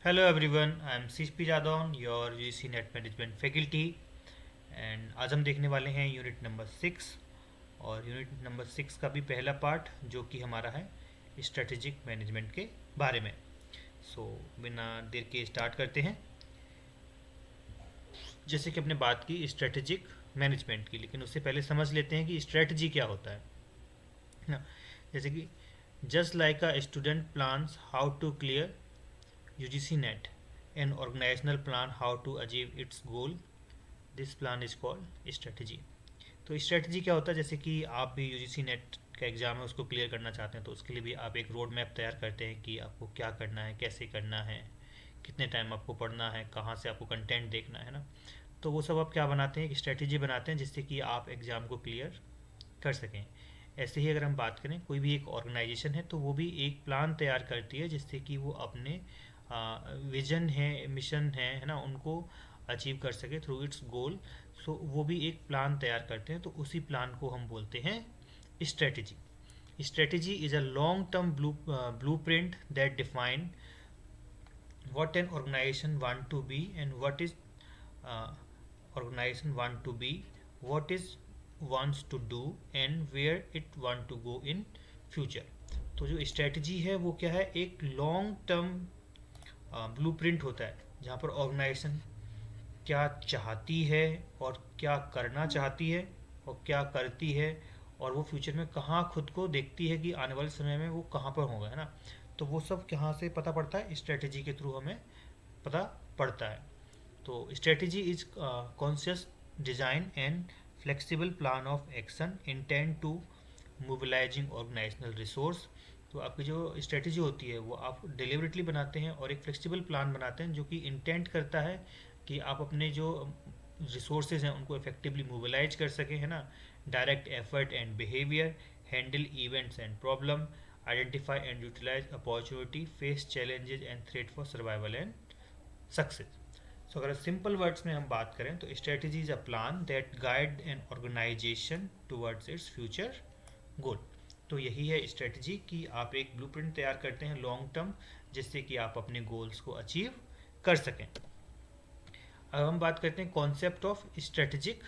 Hello everyone, I am CP Jadon, your UGC Net Management Faculty and आज हम देखने वाले हैं यूनिट नंबर 6 और यूनिट नंबर 6 का भी पहला पार्ट जो कि हमारा है स्ट्रेटेजिक मैनेजमेंट के बारे में। बिना देर के स्टार्ट करते हैं। जैसे कि हमने बात की स्ट्रेटेजिक मैनेजमेंट की, लेकिन उससे पहले समझ लेते हैं कि स्ट्रेटजी क्या होता है ना। जैसे कि just like a student plans how to clear UGC net an organisational plan how to achieve its goal, this plan is called strategy. तो स्ट्रेटजी क्या होता है, जैसे कि आप भी UGC नेट का एग्ज़ाम है उसको क्लियर करना चाहते हैं तो उसके लिए भी आप एक रोड मैप तैयार करते हैं कि आपको क्या करना है, कैसे करना है, कितने टाइम आपको पढ़ना है, कहाँ से आपको कंटेंट देखना है ना। तो वो सब आप क्या बनाते हैं, एक स्ट्रेटजी बनाते हैं जिससे कि आप एग्ज़ाम को क्लियर कर सकें। ऐसे ही अगर हम बात करें, कोई भी एक ऑर्गेनाइजेशन है तो वो भी एक प्लान तैयार करती है जिससे कि वो अपने विजन है, मिशन है ना, उनको अचीव कर सके थ्रू इट्स गोल। सो वो भी एक प्लान तैयार करते हैं, तो उसी प्लान को हम बोलते हैं strategy. Strategy is a long term blue print that define what an organization want to be and what is organization want to be, what is wants to do and where it want to go in future। तो जो strategy है वो क्या है, एक long term blueprint होता है जहाँ पर ऑर्गेनाइजेशन क्या चाहती है और क्या करना चाहती है और क्या करती है, और वो फ्यूचर में कहाँ खुद को देखती है कि आने वाले समय में वो कहाँ पर होगा, है ना। तो वो सब कहाँ से पता पड़ता है, स्ट्रेटजी के थ्रू हमें पता पड़ता है। तो strategy is conscious design and flexible plan of action intend to mobilising organisational resource. तो आपकी जो स्ट्रेटजी होती है वो आप डिलिबरेटली बनाते हैं और एक फ्लेक्सिबल प्लान बनाते हैं जो कि इंटेंट करता है कि आप अपने जो रिसोर्सेज हैं उनको इफेक्टिवली मोबिलाइज कर सकें, है ना। Direct effort and behaviour, handle events and problem, identify and utilise opportunity, face challenges and threat for survival and success. So अगर सिंपल वर्ड्स में हम बात करें तो strategy is a plan that guide an organisation towards its future goal. तो यही है strategy कि आप एक ब्लूप्रिंट तैयार करते हैं लॉन्ग टर्म जिससे कि आप अपने गोल्स को अचीव कर सकें। अब हम बात करते हैं कॉन्सेप्ट ऑफ स्ट्रेटजिक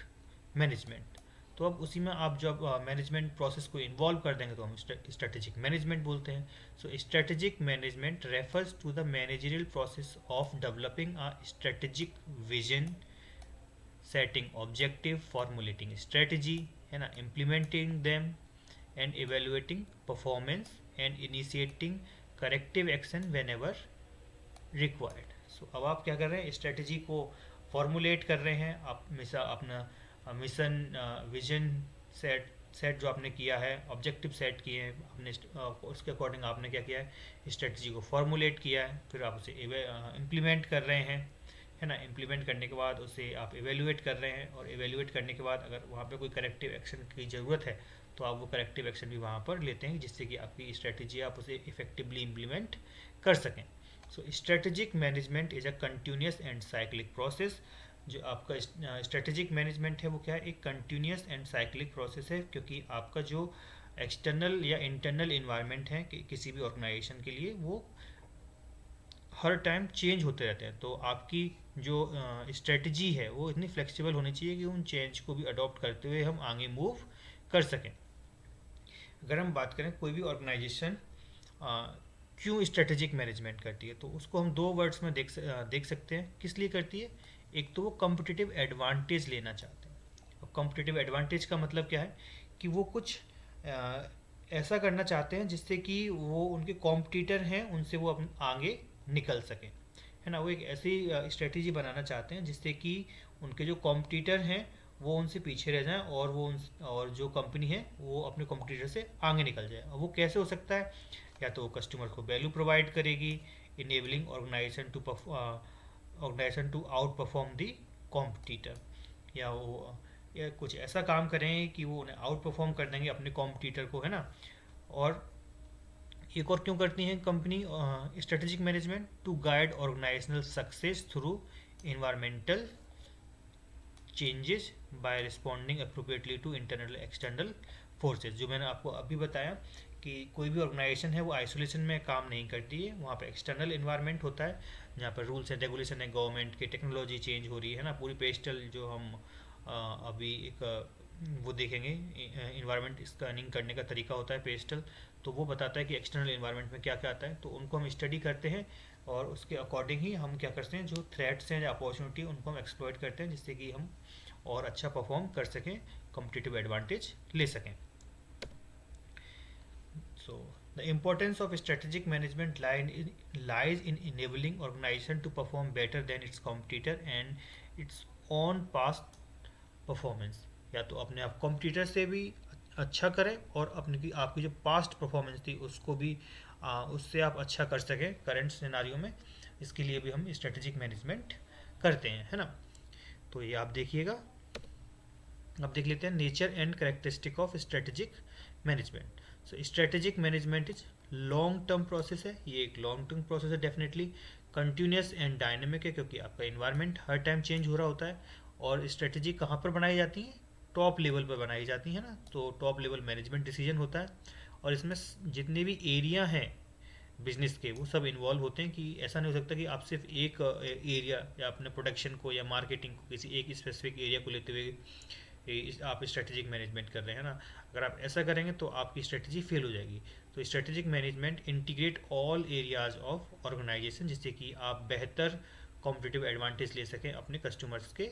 मैनेजमेंट। तो अब उसी में आप जब मैनेजमेंट प्रोसेस को इन्वॉल्व कर देंगे तो हम स्ट्रेटेजिक मैनेजमेंट बोलते हैं। So strategic management refers to the managerial process of developing a strategic vision, setting objective, formulating strategy, है ना, implementing them and evaluating performance and initiating corrective action whenever required. So अब आप क्या कर रहे हैं, स्ट्रेटजी को formulate कर रहे हैं, आप मिसा अपना मिशन, विजन सेट सेट जो आपने किया है, ऑब्जेक्टिव सेट किए हैं आपने, उसके अकॉर्डिंग आपने क्या किया है, स्ट्रेटजी को फॉर्मुलेट किया है, फिर आप उसे इम्प्लीमेंट कर रहे हैं, है ना। इम्प्लीमेंट करने के बाद उसे आप इवेल्युएट कर रहे हैं, और इवेल्युएट करने के बाद अगर वहाँ पे कोई करेक्टिव एक्शन की ज़रूरत है तो आप वो करेक्टिव एक्शन भी वहाँ पर लेते हैं जिससे कि आपकी स्ट्रेटजी आप उसे इफेक्टिवली इम्प्लीमेंट कर सकें। So strategic management is a continuous and cyclic process. जो आपका स्ट्रेटेजिक मैनेजमेंट है वो क्या है, एक कंटिन्यूस एंड साइक्लिक प्रोसेस है, क्योंकि आपका जो एक्सटर्नल या इंटरनल इन्वायरमेंट है कि किसी भी ऑर्गेनाइजेशन के लिए वो हर टाइम चेंज होते रहते हैं। तो आपकी जो स्ट्रेटजी है वो इतनी फ्लेक्सिबल होनी चाहिए कि उन चेंज को भी अडॉप्ट करते हुए हम आगे मूव कर सकें। अगर हम बात करें कोई भी ऑर्गेनाइजेशन क्यों स्ट्रेटेजिक मैनेजमेंट करती है तो उसको हम दो वर्ड्स में देख सकते हैं किस लिए करती है। एक तो वो कम्पिटिटिव एडवांटेज लेना चाहते हैं, और कम्पिटिटिव एडवांटेज का मतलब क्या है कि वो कुछ ऐसा करना चाहते हैं जिससे कि वो उनके कॉम्पिटिटर हैं उनसे वो आगे निकल सकें, है ना। वो एक ऐसी स्ट्रेटजी बनाना चाहते हैं जिससे कि उनके जो कॉम्पिटिटर हैं वो उनसे पीछे रह जाएं और और जो कंपनी है वो अपने कॉम्पिटिटर से आगे निकल जाए। और वो कैसे हो सकता है, या तो वो कस्टमर को वैल्यू प्रोवाइड करेगी, enabling organisation to outperform the competitor, या वो या कुछ ऐसा काम करें कि वो उन्हें आउट परफॉर्म कर देंगे अपने कॉम्पिटिटर को, है ना। और एक और क्यों करती हैं company strategic management, to guide organisational success through environmental changes by responding appropriately to internal external forces. जो मैंने आपको अभी बताया कि कोई भी ऑर्गेनाइजेशन है वो आइसोलेशन में काम नहीं करती है, वहाँ पे एक्सटर्नल इन्वायरमेंट होता है जहाँ पर रूल्स एंड रेगुलेशन है, गवर्नमेंट की टेक्नोलॉजी चेंज हो रही है ना। पूरी पेस्टल जो हम अभी एक वो देखेंगे, इन्वायरमेंट स्कैनिंग करने का तरीका होता है पेस्टल, तो वो बताता है कि एक्सटर्नल इन्वायरमेंट में क्या क्या आता है, तो उनको हम स्टडी करते हैं और उसके अकॉर्डिंग ही हम क्या करते हैं, जो थ्रेट्स हैं या अपॉर्चुनिटी उनको हम एक्सप्लॉइट करते हैं, जिससे कि हम और अच्छा परफॉर्म कर सकें, कॉम्पिटिटिव एडवांटेज ले सकें। So, the importance of strategic management lies in enabling organization to perform better than its competitor and its own past performance। या तो अपने आप कॉम्पिटिटर से भी अच्छा करें और अपने की आपकी जो पास्ट परफॉर्मेंस थी उसको भी उससे आप अच्छा कर सकें करंट सिनेरियो में। इसके लिए भी हम स्ट्रेटेजिक मैनेजमेंट करते हैं, है ना। तो ये आप देखिएगा, अब देख लेते हैं nature and characteristic of strategic management. So strategic management is long term process है, ये एक लॉन्ग टर्म प्रोसेस है, डेफिनेटली कंटिन्यूस एंड डायनेमिक है, क्योंकि आपका इन्वायरमेंट हर टाइम चेंज हो रहा होता है। और स्ट्रेटेजी कहाँ पर बनाई जाती है, टॉप लेवल पर बनाई जाती है ना, तो टॉप लेवल मैनेजमेंट डिसीजन होता है। और इसमें जितने भी एरिया हैं बिजनेस के वो सब इन्वॉल्व होते हैं, कि ऐसा नहीं हो सकता कि आप सिर्फ एक एरिया या अपने प्रोडक्शन को या मार्केटिंग को किसी एक स्पेसिफिक एरिया को लेते हुए आप स्ट्रेटेजिक मैनेजमेंट कर रहे हैं ना। अगर आप ऐसा करेंगे तो आपकी स्ट्रेटेजी फेल हो जाएगी। तो strategic management integrate all areas of organisation, जिससे कि आप बेहतर कॉम्पिटिटिव एडवांटेज ले सकें अपने कस्टमर्स के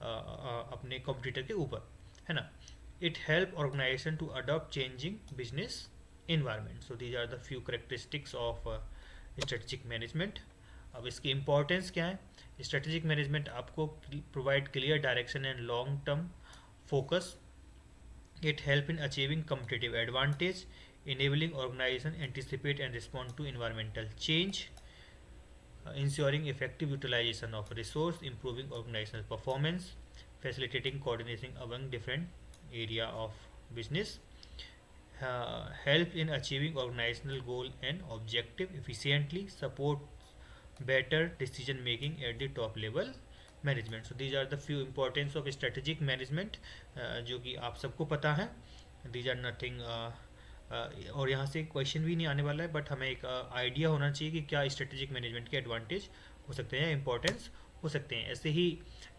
अपने कॉम्पिटिटर के ऊपर, है ना। It help organisation to adopt changing business environment। So these are the few characteristics of strategic management। अब इसकी इम्पोर्टेंस क्या है, स्ट्रेटेजिक मैनेजमेंट आपको provide clear direction and long term focus। It help in achieving competitive advantage, enabling organization anticipate and respond to environmental change, ensuring effective utilization of resource, improving organizational performance, facilitating coordination among different area of business, help in achieving organizational goal and objective efficiently, support better decision making at the top level management. So these are the few importance of strategic management, जो कि आप सबको पता है। These are nothing, और यहाँ से question भी नहीं आने वाला है, बट हमें एक आइडिया होना चाहिए कि क्या स्ट्रेटेजिक मैनेजमेंट के एडवांटेज हो सकते हैं या इंपॉर्टेंस हो सकते हैं। ऐसे ही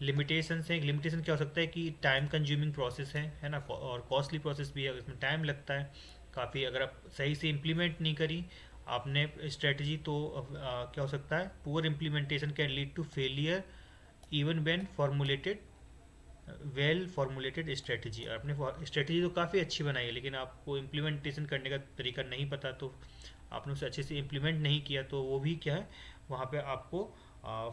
लिमिटेशंस हैं, लिमिटेशन क्या हो सकता है कि टाइम कंज्यूमिंग प्रोसेस है ना, और कॉस्टली प्रोसेस भी है, इसमें टाइम लगता है काफ़ी। अगर आप सही से इम्प्लीमेंट नहीं करी आपने स्ट्रेटजी तो क्या हो सकता है, poor implementation can lead to failure even when formulated well formulated strategy. आपने स्ट्रेटजी तो काफ़ी अच्छी बनाई है, लेकिन आपको इम्प्लीमेंटेशन करने का तरीका नहीं पता, तो आपने उसे अच्छे से इम्प्लीमेंट नहीं किया, तो वो भी क्या है, वहाँ पे आपको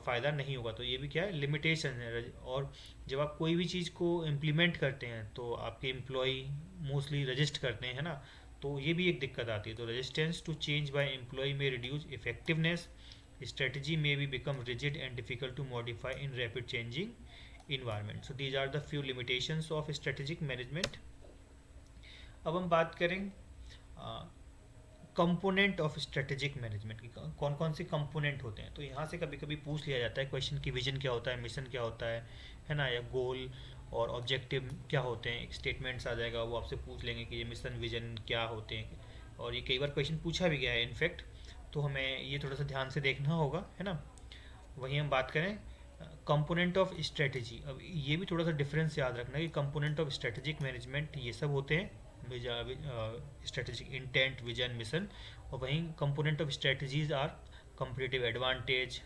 फ़ायदा नहीं होगा। तो ये भी क्या है, लिमिटेशन है। और जब आप कोई भी चीज़ को इम्प्लीमेंट करते हैं तो आपके एम्प्लॉय मोस्टली रजिस्ट करते हैं, है ना, तो ये भी एक दिक्कत आती है। तो resistance to change by employ में reduce effectiveness, strategy may be become rigid and difficult to modify in rapid changing environment। So these are the few limitations of strategic management। अब हम बात करें कंपोनेंट ऑफ स्ट्रेटेजिक मैनेजमेंट की, कौन कौन से component होते हैं। तो यहाँ से कभी कभी पूछ लिया जाता है क्वेश्चन की विजन क्या होता है, मिशन क्या होता है ना, या गोल और ऑब्जेक्टिव क्या होते हैं। एक स्टेटमेंट्स आ जाएगा, वो आपसे पूछ लेंगे कि ये मिशन विजन क्या होते हैं, और ये कई बार क्वेश्चन पूछा भी गया है इनफैक्ट, तो हमें ये थोड़ा सा ध्यान से देखना होगा, है ना। वहीं हम बात करें कंपोनेंट ऑफ स्ट्रेटजी। अब ये भी थोड़ा सा डिफरेंस याद रखना कि कंपोनेंट ऑफ स्ट्रेटेजिक मैनेजमेंट ये सब होते हैं, स्ट्रेटेजिक इंटेंट, विजन, मिशन। और वहीं component of strategies are competitive advantage,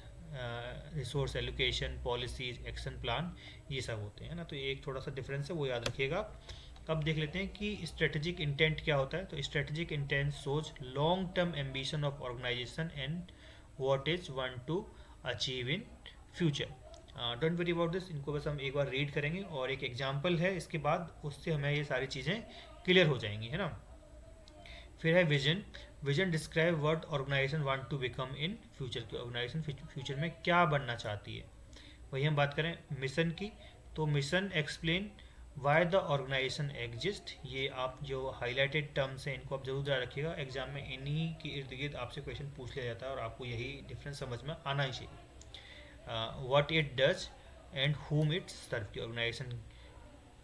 resource allocation, policies, action plan, ये सब होते हैं ना। तो ये एक थोड़ा सा डिफरेंस है, वो याद रखिएगा। अब देख लेते हैं कि स्ट्रेटेजिक इंटेंट क्या होता है। तो स्ट्रेटेजिक इंटेंट सोच long term ambition of organisation and what is want to achieve in future. Don't worry about this, इनको बस हम एक बार रीड करेंगे और एक एग्जांपल है इसके बाद, उससे हमें ये सारी चीज़ें क्लियर हो जाएंगी, है ना। फिर है vision. Vision describe what organisation want to become in future, की ऑर्गेनाइजेशन फ्यूचर में क्या बनना चाहती है। वही हम बात करें मिशन की, तो mission explain why the organisation exist. ये आप जो हाईलाइटेड टर्म्स हैं इनको आप जरूर याद रखिएगा, एग्जाम में इन्हीं के इर्द गिर्द आपसे क्वेश्चन पूछ लिया जाता है और आपको यही डिफरेंस समझ में आना ही चाहिए। What it does and whom it सर्व, की ऑर्गेनाइजेशन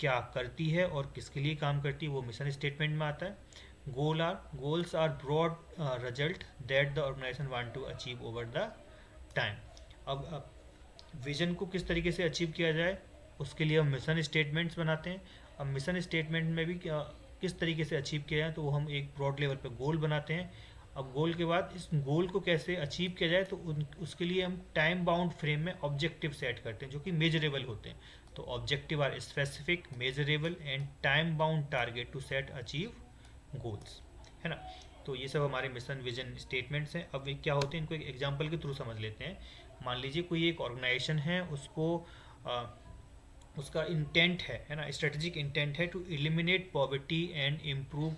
क्या करती है और किसके लिए काम करती है वो मिशन स्टेटमेंट में आता है। Goals are broad result that the organisation want to achieve over the time. अब विजन को किस तरीके से अचीव किया जाए उसके लिए हम मिशन स्टेटमेंट्स बनाते हैं। अब मिशन स्टेटमेंट में भी किस तरीके से अचीव किया जाए तो वो हम एक ब्रॉड लेवल पे गोल बनाते हैं। अब गोल के बाद इस गोल को कैसे अचीव किया जाए तो उसके लिए हम टाइम बाउंड फ्रेम में ऑब्जेक्टिव सेट करते हैं जो कि मेजरेबल होते हैं। तो objective are specific, measurable and time bound target to set achieve goals, है ना। तो ये सब हमारे मिशन विजन स्टेटमेंट्स हैं। अब ये क्या होते हैं इनको एक एग्जांपल के थ्रू समझ लेते हैं। मान लीजिए कोई एक ऑर्गेनाइजेशन है, उसको उसका इंटेंट है ना, स्ट्रेटेजिक इंटेंट है to eliminate poverty and improve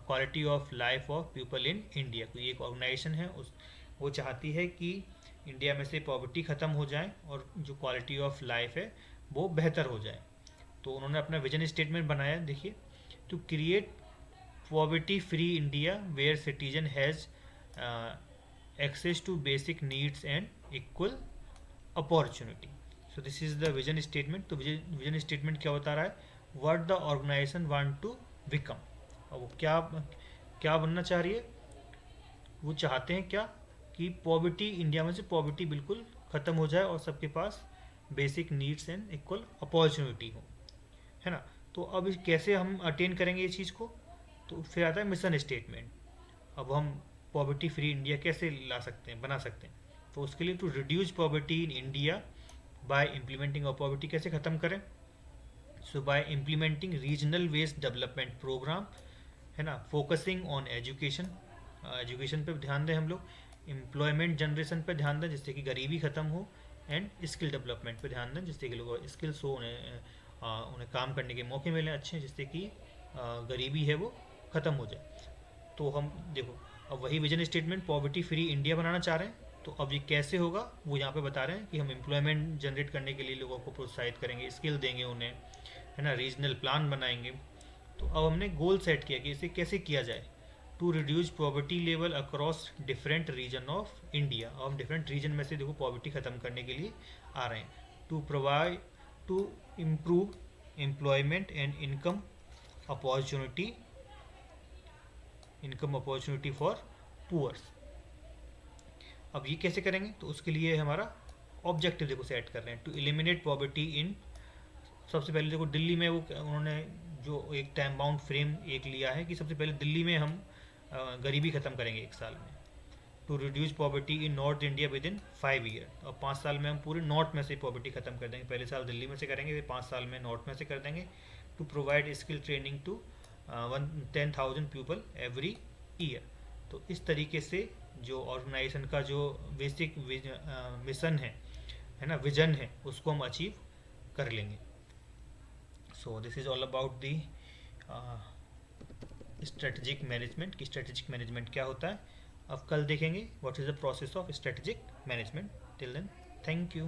quality of life of people in India. कोई एक ऑर्गेनाइजेशन है उस वो चाहती है कि इंडिया में से पॉवर्टी ख़त्म हो जाए और जो क्वालिटी ऑफ लाइफ है वो बेहतर हो जाए। तो उन्होंने अपना विजन स्टेटमेंट बनाया, देखिए, to create poverty free India where citizen has access to basic needs and equal opportunity. So this is the vision statement. तो vision statement क्या बता रहा है, what the organization want to become। अब वो क्या क्या बनना चाह रही है, वो चाहते हैं क्या कि पॉवर्टी, इंडिया में से पॉवर्टी बिल्कुल ख़त्म हो जाए और सबके पास basic needs and equal opportunity हो, है ना। तो अब कैसे हम अटेन करेंगे ये चीज़ को, तो फिर आता है मिशन स्टेटमेंट। अब हम पॉवर्टी फ्री इंडिया कैसे ला सकते हैं, बना सकते हैं, तो उसके लिए to reduce poverty in India by implementing of poverty कैसे ख़त्म करें, so by implementing regional west development programme, है ना, फोकसिंग ऑन एजुकेशन, एजुकेशन पे ध्यान दें हम लोग, एम्प्लॉयमेंट जनरेशन पे ध्यान दें जिससे कि गरीबी ख़त्म हो, एंड स्किल डेवलपमेंट पे ध्यान दें जिससे कि लोगों स्किल्स हो, उन्हें काम करने के मौके मिलें अच्छे, जिससे कि गरीबी है वो ख़त्म हो जाए। तो हम देखो, अब वही vision statement poverty free India बनाना चाह रहे हैं, तो अब ये कैसे होगा वो यहाँ पे बता रहे हैं कि हम एम्प्लॉयमेंट जनरेट करने के लिए लोगों को प्रोत्साहित करेंगे, स्किल देंगे उन्हें, है ना, रीजनल प्लान बनाएंगे। तो अब हमने गोल सेट किया कि इसे कैसे किया जाए, to reduce poverty level across different region of India. और हम डिफरेंट रीजन में से देखो पॉवर्टी ख़त्म करने के लिए आ रहे हैं। To improve employment and income opportunity for poors. अब ये कैसे करेंगे, तो उसके लिए हमारा ऑब्जेक्टिव देखो सेट कर रहे हैं, टू एलिमिनेट पॉवर्टी इन, सबसे पहले देखो दिल्ली में वो उन्होंने जो एक टाइम बाउंड फ्रेम एक लिया है कि सबसे पहले दिल्ली में हम गरीबी ख़त्म करेंगे 1 साल में। To reduce poverty in north India within 5 year, और 5 साल में हम पूरे नॉर्थ में से पॉवर्टी ख़त्म कर देंगे। पहले साल दिल्ली में से करेंगे, फिर 5 साल में नॉर्थ में से कर देंगे। To provide skill training to 10,000 people every year. तो इस तरीके से जो ऑर्गेनाइजेशन का जो बेसिक मिशन है ना, विजन है, उसको हम अचीव कर लेंगे। So this is all about the strategic management कि स्ट्रेटजिक मैनेजमेंट क्या होता है। अब कल देखेंगे what is the process of strategic management. Till then, thank you.